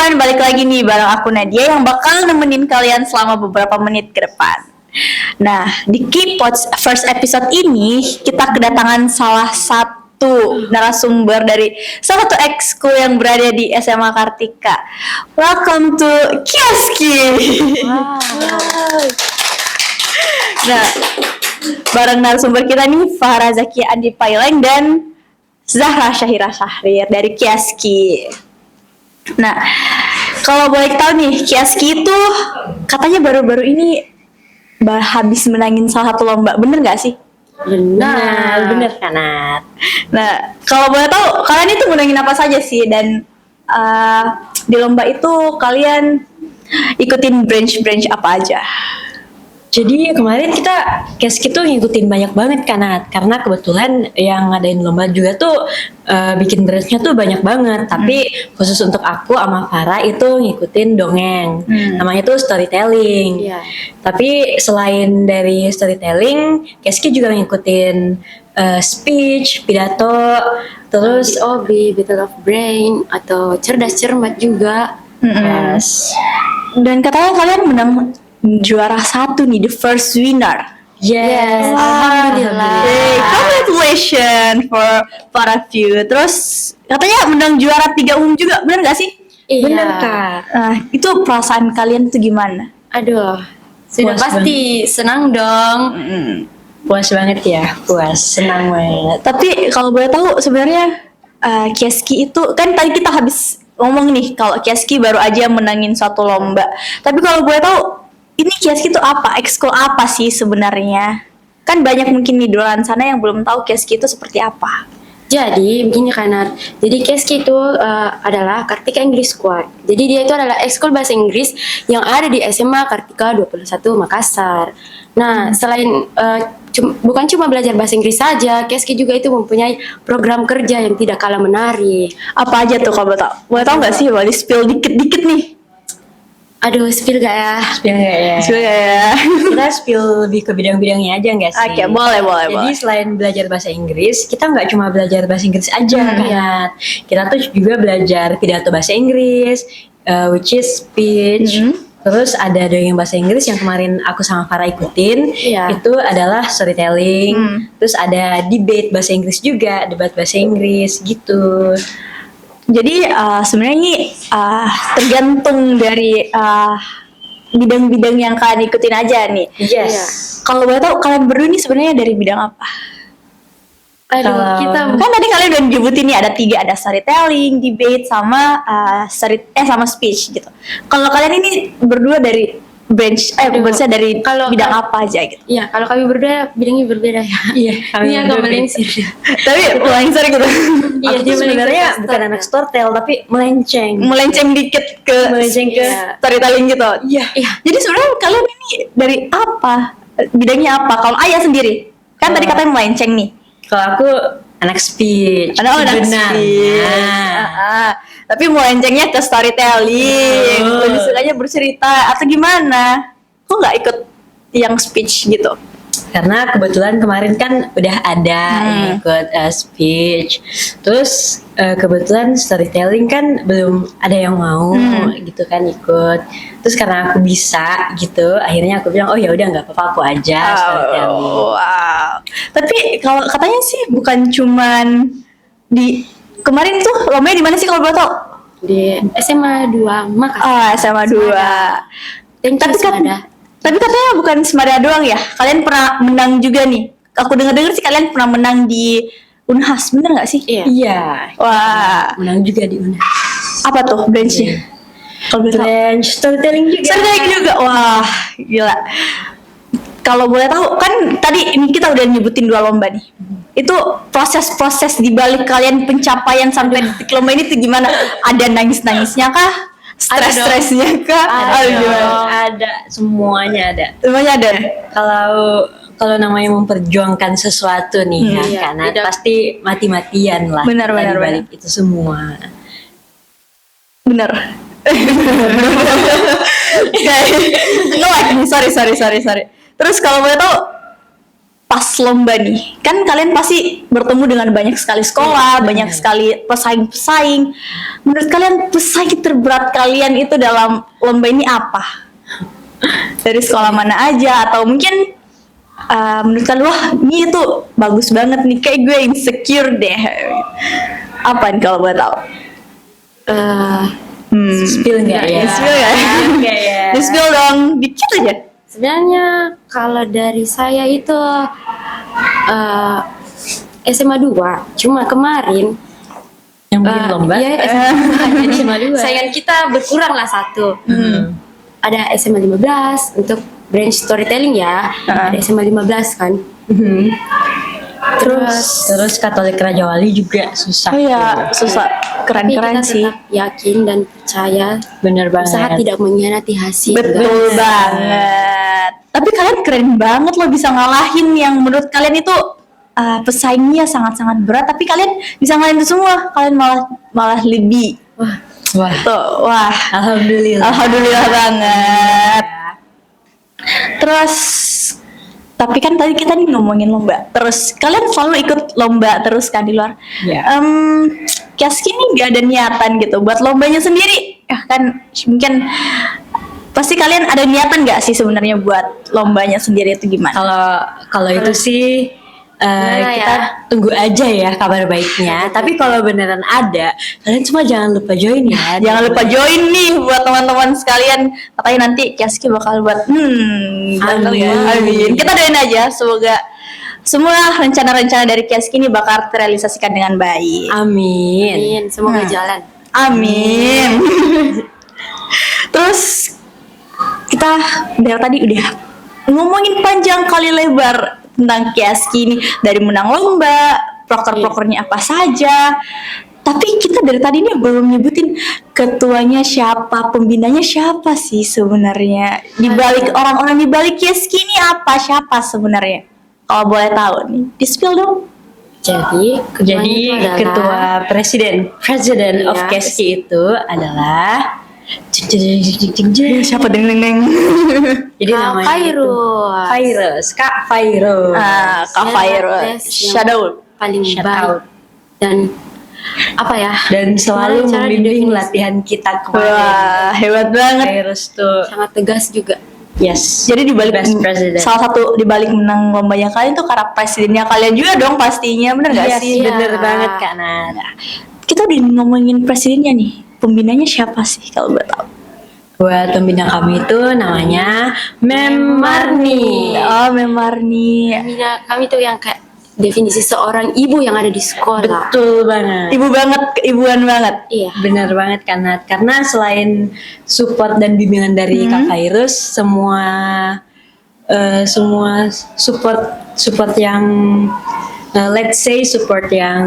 everyone, balik lagi nih bareng aku Nadia yang bakal nemenin kalian selama beberapa menit ke depan. Nah, di K-Pods first episode ini kita kedatangan salah satu narasumber dari salah satu ekskul yang berada di SMA Kartika. Welcome to Kioski. Nah, bareng narasumber kita nih Farah Zakia Andi Paileng dan Zahra Syahira Syahrir dari Kioski. Nah, kalau boleh tahu nih, Kioski itu katanya baru-baru ini habis menangin salah satu lomba, bener nggak sih? Bener Kanat. Nah, kalau boleh tahu, kalian itu menangin apa saja sih? Dan di lomba itu kalian ikutin branch apa aja? Jadi kemarin kita Kioski tuh ngikutin banyak banget Kanat, karena kebetulan yang ngadain lomba juga tuh bikin branchnya tuh banyak banget. Tapi khusus untuk aku sama Farah itu ngikutin dongeng, namanya tuh storytelling. Tapi selain dari storytelling, Kioski juga ngikutin speech, pidato, terus Battle of Brain atau cerdas cermat juga. Yes. Dan katanya kalian menang juara 1 nih, the first winner. Yes. Alhamdulillah. Congratulations for para few. Terus katanya menang juara 3 umum juga, benar nggak sih? Iya. Bener Kak. Itu perasaan kalian tuh gimana? Aduh, sudah Puas pasti senang dong. Puas banget ya, puas, senang banget. Tapi kalau boleh tahu sebenarnya Kioski itu kan tadi kita habis ngomong nih kalau Kioski baru aja menangin satu lomba. Tapi kalau boleh tahu ini Kioski itu apa? Ekskul apa sih sebenarnya? Kan banyak mungkin di luar sana yang belum tahu Kioski itu seperti apa. Jadi begini Kanat. Jadi Kioski itu adalah Kartika English Squad. Jadi dia itu adalah ekskul bahasa Inggris yang ada di SMA Kartika 21 Makassar. Nah, selain bukan cuma belajar bahasa Inggris saja, Kioski juga itu mempunyai program kerja yang tidak kalah menarik. Apa aja tuh kalau boleh tahu? Boleh tahu nggak sih? Boleh spill dikit-dikit nih. Aduh, spill gak ya? Spill nggak ya? Spill ya. Kita spill lebih ke bidang-bidangnya aja nggak sih? Oke, boleh. Jadi selain belajar bahasa Inggris, kita nggak cuma belajar bahasa Inggris aja kan? Kita tuh juga belajar pidato bahasa Inggris, which is speech. Terus ada dongeng bahasa Inggris yang kemarin aku sama Farah ikutin, itu adalah storytelling. Terus ada debate bahasa Inggris juga, debat bahasa Inggris gitu. Jadi sebenarnya ini tergantung dari bidang-bidang yang kalian ikutin aja nih. Yes. Kalau boleh tahu kalian berdua ini sebenarnya dari bidang apa? Aduh, kita Kan tadi kalian udah nyebutin nih ada 3, ada storytelling, debate, sama sama speech gitu. Kalau kalian ini berdua dari branch, maksudnya dari bidang apa aja gitu? Iya, kalau kami berdua bidangnya berbeda ya. Iya, Ini agak melenceng. Tapi melenceng gitu. Iya, dia sebenarnya bukan anak storytell tapi melenceng. Melenceng dikit ke storytelling gitu. Iya. Jadi sebenarnya kalian ini dari apa? Bidangnya apa? Kalau Ayah sendiri, kan tadi katanya melenceng nih. Kalau aku anak speech. Anak speech. Tapi melencengnya ke storytelling. Lebih sukanya bercerita atau gimana? Kok nggak ikut yang speech gitu? Karena kebetulan kemarin kan udah ada yang ikut speech. Terus kebetulan storytelling kan belum ada yang mau gitu kan ikut. Terus karena aku bisa gitu, akhirnya aku bilang oh ya udah nggak apa-apa aku aja storytelling. Wow. Tapi kalau katanya sih bukan cuman di kemarin tuh lombanya di mana sih kalau boleh tahu? Di SMA 2 Makassar. SMA 2. Tapi katanya bukan Semada doang ya. Kalian pernah menang juga nih. Aku dengar-dengar sih kalian pernah menang di Unhas, bener nggak sih? Iya. Wah. Menang juga di Unhas. Apa tuh branchnya? Kalau boleh tahu. Branch storytelling juga. Storytelling juga. Wah, gila. Kalau boleh tahu kan tadi ini kita udah nyebutin 2 lomba nih. Itu proses-proses di balik kalian pencapaian sampai di lomba ini tuh gimana? Ada nangis-nangisnya kah? Stres-stresnya kah? Ada, semuanya ada. Semuanya ada. Kalau namanya memperjuangkan sesuatu nih karena pasti mati-matian lah. Benar. Balik itu semua. Benar. No like nih, sorry. Terus kalau boleh tahu pas lomba nih, kan kalian pasti bertemu dengan banyak sekali sekolah, banyak sekali pesaing-pesaing. Menurut kalian pesaing terberat kalian itu dalam lomba ini apa? Dari sekolah mana aja, atau mungkin menurut kalian wah ini tuh bagus banget nih, kayak gue insecure deh. Apa nih kalau boleh tahu? Spill nggak ya? Spill ya? Nggak ya? Spill dong, dikit aja. Sebenarnya kalau dari saya itu SMA 2, cuma kemarin Yang bikin lomba? Iya, SMA 2. Saingan kita berkurang lah satu. Ada SMA 15 untuk brand storytelling ya. Ada SMA 15 kan. Terus Katolik Raja Wali juga susah. Oh iya, susah. Tapi Keren-keren kita sih. tetap yakin dan percaya Bener usaha banget. tidak mengkhianati hasil. Betul banget. Tapi kalian keren banget loh bisa ngalahin yang menurut kalian itu pesaingnya sangat-sangat berat, tapi kalian bisa ngalahin itu semua. Kalian malah lebih. Wah, Tuh, wah. alhamdulillah. Alhamdulillah banget. Terus tapi kan tadi kita nih ngomongin lomba. Terus kalian selalu ikut lomba terus kan di luar. Iya. Kiaski nih gak ada niatan gitu buat lombanya sendiri. Ya kan mungkin pasti kalian ada niatan gak sih sebenarnya buat lombanya sendiri itu gimana? Kalau itu sih Gimana kita ya? tunggu aja ya kabar baiknya. Tapi kalau beneran ada, kalian semua jangan lupa join ya. Jangan lupa join nih buat teman-teman sekalian. Katanya nanti Kiaski bakal buat amin. Kita doain aja semoga semua rencana-rencana dari Kiaski ini bakal terrealisasikan dengan baik. Amin. Amin, semoga jalan. Amin. Terus kita dari tadi udah ngomongin panjang kali lebar tentang Kiaski ini, dari menang lomba, proker-prokernya apa saja. Tapi kita dari tadi ini belum nyebutin ketuanya siapa, pembinanya siapa sih sebenarnya. Di balik orang-orang di balik Kiaski ini siapa sebenarnya? Kalau boleh tahu nih, di-spill dong. Jadi Ketua Presiden of Iya. Keski itu adalah Siapa deng? Jadi namanya itu Kak Fairuz. Kak Fairuz, Shadow. paling Shout baik out. dan apa ya, Dan selalu Cara membimbing didefinisi. latihan kita kemarin. Wah, hebat banget. Fairuz tuh sangat tegas juga. yes. Jadi di balik Best president. salah satu di balik menang lombanya kalian tuh karena presidennya kalian juga dong pastinya, bener gak Yes, sih? bener Iya. banget Kak Nada. Kita udah ngomongin presidennya nih, pembinanya siapa sih kalau boleh tahu? Buat pembina kami itu namanya Mem Marni. Oh, Memarni. Kami tuh yang kayak definisi seorang ibu yang ada di sekolah. Betul banget. Ibu banget, keibuan banget. Iya. Bener banget kan Nat. Karena selain support dan bimbingan dari Kak Fairuz, semua support yang let's say support yang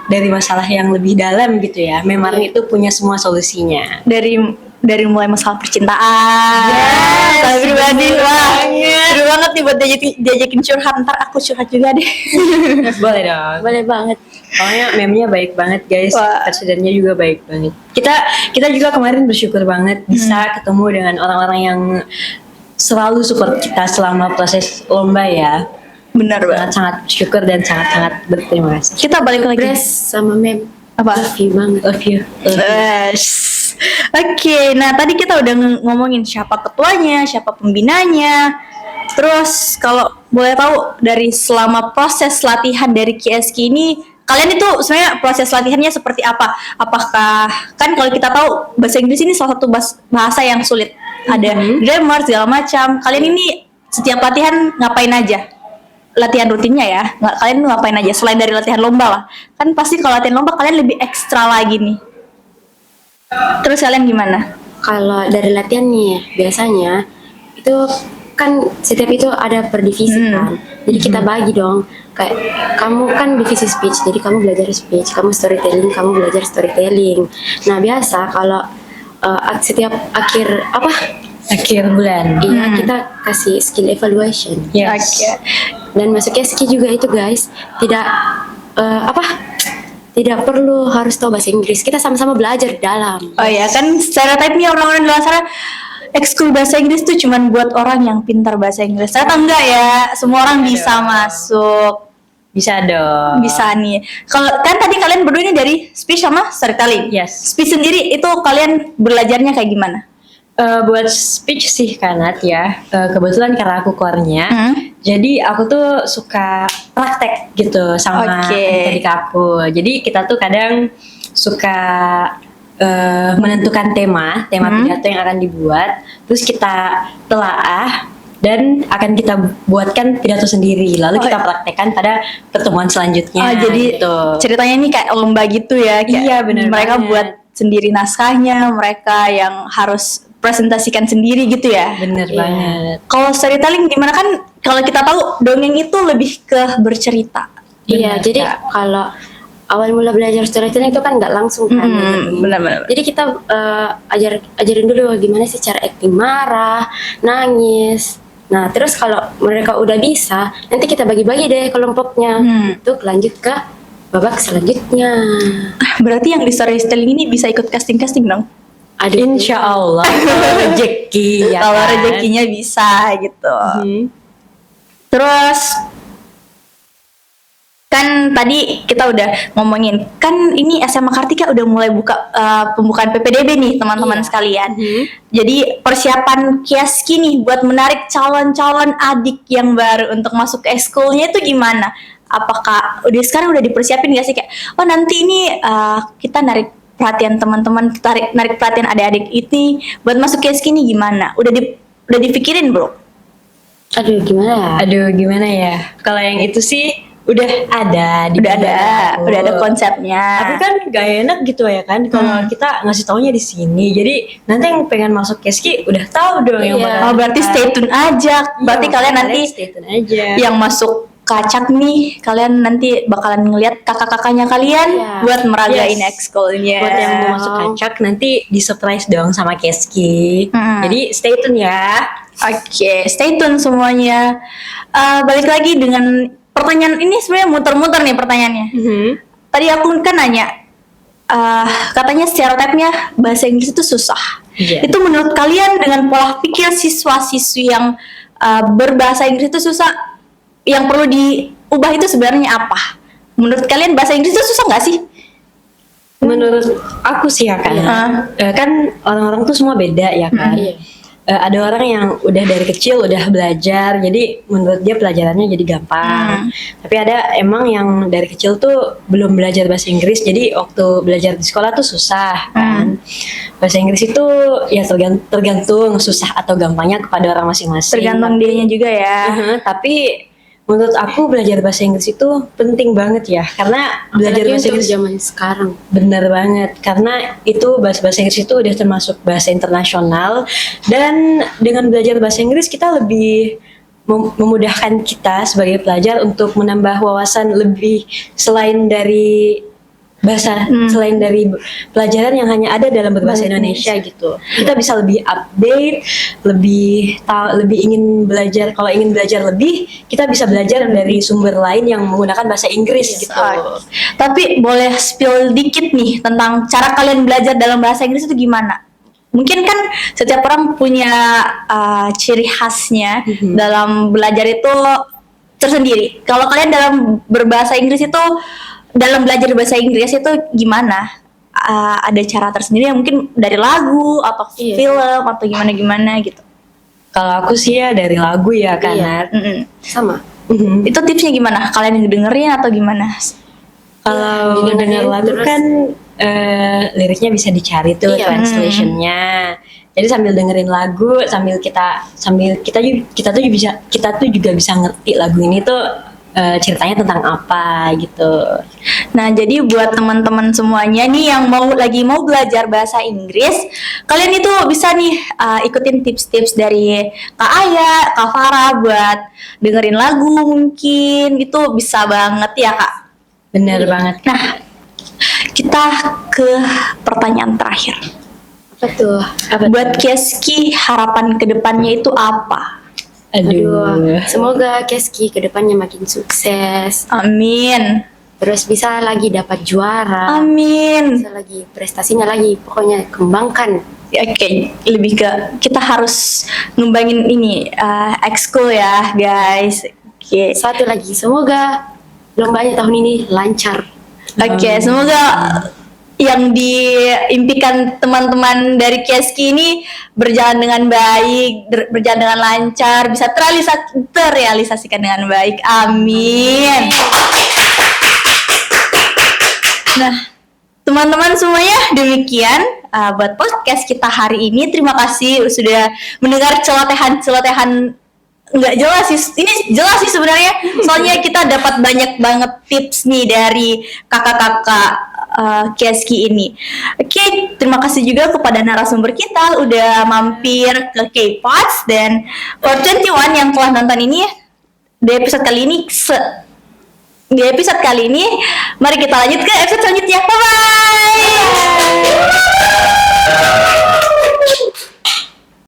dari masalah yang lebih dalam gitu ya. Memang itu punya semua solusinya. Dari mulai masalah percintaan, masalah pribadi, wah, seru banget nih buat diajakin curhat. Ntar aku curhat juga deh. Boleh dong. Boleh banget. Soalnya memnya baik banget guys, Wah. presidennya juga baik banget. Kita juga kemarin bersyukur banget bisa ketemu dengan orang-orang yang selalu support kita selama proses lomba ya. Benar banget. Sangat bersyukur dan sangat-sangat berterima kasih. Kita balik lagi. Grace sama Mem. Apa? Love you banget. Love you. Oke, nah tadi kita udah ngomongin siapa ketuanya, siapa pembinanya. Terus kalau boleh tahu dari selama proses latihan dari KSK ini, kalian itu sebenarnya proses latihannya seperti apa? Apakah kan kalau kita tahu bahasa Inggris ini salah satu bahasa yang sulit. Ada grammar segala macam. Kalian ini setiap latihan ngapain aja? Latihan rutinnya ya, kalian ngapain aja selain dari latihan lomba lah. Kan pasti kalau latihan lomba kalian lebih ekstra lagi nih. Terus kalian gimana? Kalau dari latihan nih biasanya itu kan setiap itu ada per divisi kan. Jadi kita bagi dong. Kayak kamu kan divisi speech, jadi kamu belajar speech, kamu storytelling, kamu belajar storytelling. Nah biasa kalau setiap akhir bulan. iya kita kasih skill evaluation. Yes. Oke. Dan masuknya ski juga itu guys tidak tidak perlu harus tahu bahasa Inggris, kita sama-sama belajar di dalam. Oh ya kan stereotipnya orang-orang di luar sana ekskul bahasa Inggris tuh cuman buat orang yang pintar bahasa Inggris. Ternyata enggak ya, semua orang bisa masuk. Bisa dong. Bisa nih. Kalau kan tadi kalian berdua ini dari speech sama storytelling. Yes. Speech sendiri itu kalian belajarnya kayak gimana? Buat speech sih Kanat ya, kebetulan karena aku core-nya, jadi aku tuh suka praktek gitu sama adik aku. Jadi kita tuh kadang suka menentukan tema pidato yang akan dibuat, terus kita telaah dan akan kita buatkan pidato sendiri, lalu kita praktekkan pada pertemuan selanjutnya. Jadi gitu. Ceritanya ini kayak lomba gitu ya? Kayak iya benar. Mereka banget. buat sendiri naskahnya, mereka yang harus presentasikan sendiri gitu ya? Bener banget. Kalau storytelling gimana, kan kalau kita tahu dongeng itu lebih ke bercerita. Iya, jadi kalau awal mula belajar storytelling itu kan nggak langsung kan. Benar-benar. Jadi kita ajarin dulu gimana sih cara acting marah, nangis. Nah, terus kalau mereka udah bisa, nanti kita bagi-bagi deh kelompoknya untuk lanjut ke babak selanjutnya. Berarti yang di storytelling ini bisa ikut casting-casting dong? Insya Allah kalau rezeki ya Kalau kan? rezekinya bisa gitu. Terus kan tadi kita udah ngomongin, kan ini SMA Kartika udah mulai buka pembukaan PPDB nih teman-teman sekalian. Jadi persiapan Kieski nih buat menarik calon-calon adik yang baru untuk masuk ke ekskulnya itu gimana? Apakah sekarang udah dipersiapin gak sih, kayak oh nanti ini kita narik perhatian teman-teman, narik perhatian adik-adik ini buat masuk Kieski ini gimana? Udah dipikirin belum? Aduh gimana ya? Kalau yang itu sih udah ada udah ada konsepnya. Tapi kan gak enak gitu ya kan kalau kita ngasih taunya di sini. Jadi nanti yang pengen masuk Kieski udah tahu dong yang bakal. Oh, berarti stay tune aja. Berarti kalian nanti stay tune aja. yang masuk kacak nih, kalian nanti bakalan ngeliat kakak-kakaknya kalian buat meragain ekskulnya. Buat yang mau masuk kacak nanti di surprise dong sama Kieski. Jadi stay tune ya. Oke, stay tune semuanya. Balik lagi dengan pertanyaan ini, sebenarnya muter-muter nih pertanyaannya. Tadi aku kan nanya, katanya stereotipnya bahasa Inggris itu susah. Itu menurut kalian dengan pola pikir siswa-siswi yang berbahasa Inggris itu susah, yang perlu diubah itu sebenarnya apa? Menurut kalian bahasa Inggris itu susah nggak sih? Menurut aku sih ya kan, kan orang-orang tuh semua beda ya kan. Ada orang yang udah dari kecil udah belajar, jadi menurut dia pelajarannya jadi gampang. Tapi ada emang yang dari kecil tuh belum belajar bahasa Inggris, jadi waktu belajar di sekolah tuh susah kan. Bahasa Inggris itu ya tergantung susah atau gampangnya kepada orang masing-masing. Tergantung dianya juga ya. Tapi menurut aku belajar bahasa Inggris itu penting banget ya, karena belajar bahasa Inggris zaman sekarang. Benar banget, karena itu bahasa Inggris itu udah termasuk bahasa internasional, dan dengan belajar bahasa Inggris kita lebih memudahkan kita sebagai pelajar untuk menambah wawasan lebih selain dari bahasa, selain dari pelajaran yang hanya ada dalam berbahasa Indonesia gitu. Kita bisa lebih update, lebih ingin belajar. Kalau ingin belajar lebih, kita bisa belajar dari sumber lain yang menggunakan bahasa Inggris gitu. Tapi boleh spill dikit nih tentang cara kalian belajar dalam bahasa Inggris itu gimana? Mungkin kan setiap orang punya ciri khasnya dalam belajar itu tersendiri. Kalau kalian dalam berbahasa Inggris itu, dalam belajar bahasa Inggris itu gimana? Ada cara tersendiri yang mungkin dari lagu atau film atau gimana gitu? Kalau aku sih ya dari lagu ya kan. Sama. Itu tipsnya gimana? Kalian yang dengerin atau gimana? Kalau dengar lagu kan liriknya bisa dicari tuh translationnya. Jadi sambil dengerin lagu, sambil kita juga bisa ngerti lagu ini tuh ceritanya tentang apa gitu. Nah, jadi buat teman-teman semuanya nih yang lagi mau belajar bahasa Inggris, kalian itu bisa nih ikutin tips-tips dari Kak Aya, Kak Farah buat dengerin lagu, mungkin itu bisa banget ya Kak. Bener banget. Nah, kita ke pertanyaan terakhir. Apa tuh? Buat Kieski, harapan kedepannya itu apa? Aduh. Semoga Kieski kedepannya makin sukses. Amin. Terus bisa lagi dapat juara. Amin. Bisa lagi prestasinya lagi. Pokoknya kembangkan Oke, lebih ke kita harus ngembangin ini ekskul ya guys. Oke. Satu lagi, semoga lombanya tahun ini lancar. Oke, semoga yang diimpikan teman-teman dari Keski ini berjalan dengan baik, berjalan dengan lancar, bisa terrealisasikan dengan baik. Amin. Nah, teman-teman semuanya, demikian buat podcast kita hari ini. Terima kasih sudah mendengar celotehan nggak jelas sih, ini jelas sih sebenarnya, soalnya kita dapat banyak banget tips nih dari kakak-kakak Keski ini. Oke, terima kasih juga kepada narasumber kita udah mampir ke K-Pods, dan for 21 yang telah nonton ini di episode kali ini. Mari kita lanjut ke episode selanjutnya. Bye bye.